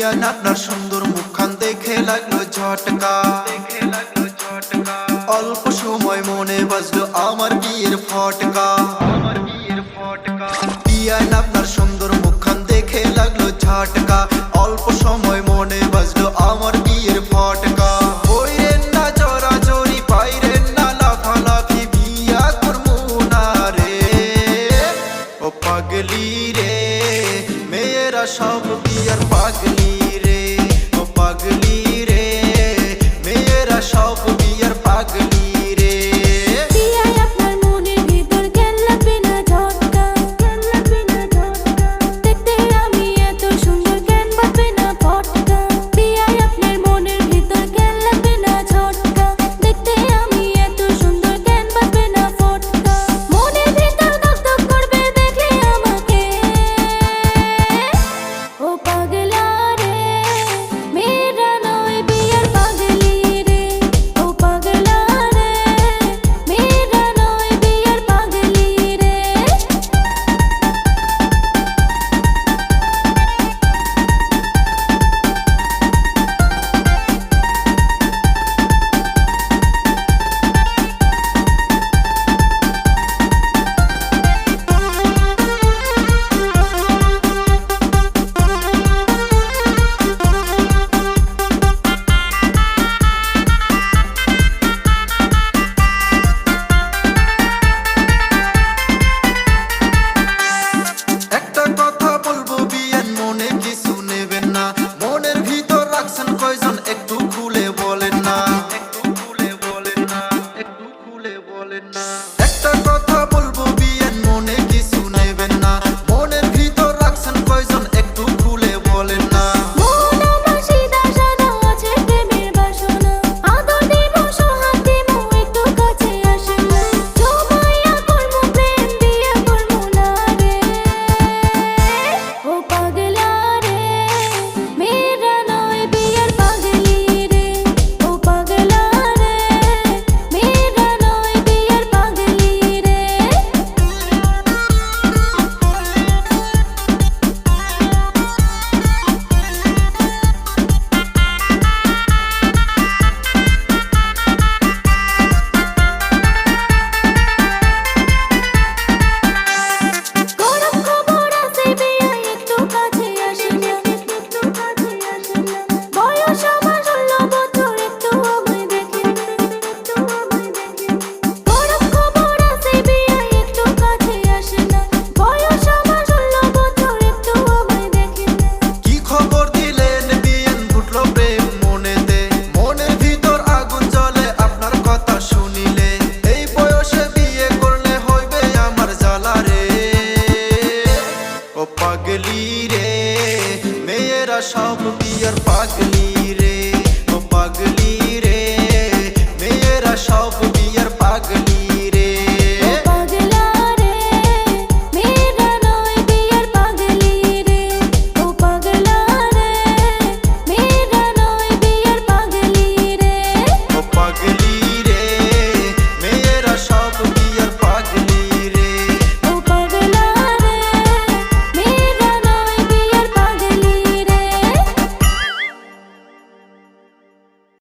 বিয়ান আপনার সুন্দর মুখখান দেখে লাগলো ঝটকা। অল্প সময় মনে বাজলো আমার বিয়ের ফটকা। বিয়ান আপনার সুন্দর মুখখান দেখে লাগলো ঝটকা। অল্প সময় মনে বাজলো আমার বিয়ের ফটকা। বইরেন না জোরাজোরি, পাইরেন না লাফালাফি, বিয়া করবো না রে ও পাগলি রে। মেয়েরা সব বিয়ার পাগলি রে ও পাগলি রে। মেয়েরা সব বিয়ার পাগলি রে। বিয়ায় আপনার মনের ভিতর কেন লাগবে না ঝটকা? দেখতে আমি এত সুন্দর কেন বাজবে না ফটকা? বিয়ায় আপনার মনের ভিতর কেন লাগবে না ঝটকা? দেখতে আমি এত সুন্দর কেন বাজবে না ফটকা? মনের ভিতর ধকধক করবে দেখলে আমাকে ও পাগলা রে। মেয়েরা নয় বিয়ার পাগলি রে ও পাগলা রে। মেয়েরা নয় বিয়ার পাগলি রে। একটা কথা বলবো বিয়ান, মনে কিছু নেবেন না। মনের ভিতর রাখছেন কয়জন একটু খুলে বলেন না। একটা কথা বলবো বিয়ান, মনে কিছু নেবেন না। মনের ভিতর রাখছেন কয়জন একটু খুলে বলেন না। মন আমার সিধা সাদা আছে প্রেমের বাসনা। আদর দিব সোহাগ দিব একটু কাছে আসেন না। জমাইয়া করবো প্রেম বিয়ে করবো না রে ও পাগলা রে। মেয়েরা নয় বিয়ার পাগলি রে ও পাগলা রে। মেয়েরা নয় বিয়ার পাগলি রে। গরম খবর আছে বিয়ায় একটু কাছে আসেন না। বয়স আমার 16 বছর একটু আমায় দেখেন। গরম খবর আছে বিয়ায় একটু কাছে আসেন না। বয়স আমার 16 বছর একটু আমায় দেখেন। কি খবর দিলেন বিয়ান, ফুটলো প্রেম মনেতে। মনের ভিতর আগুন জ্বলে আপনার কথা শুনিলে। এই বয়সে বিয়ে করলে হইবে আমার জ্বালা রে ও পাগলি রে। মেয়েরা সব বিয়ার পাগলি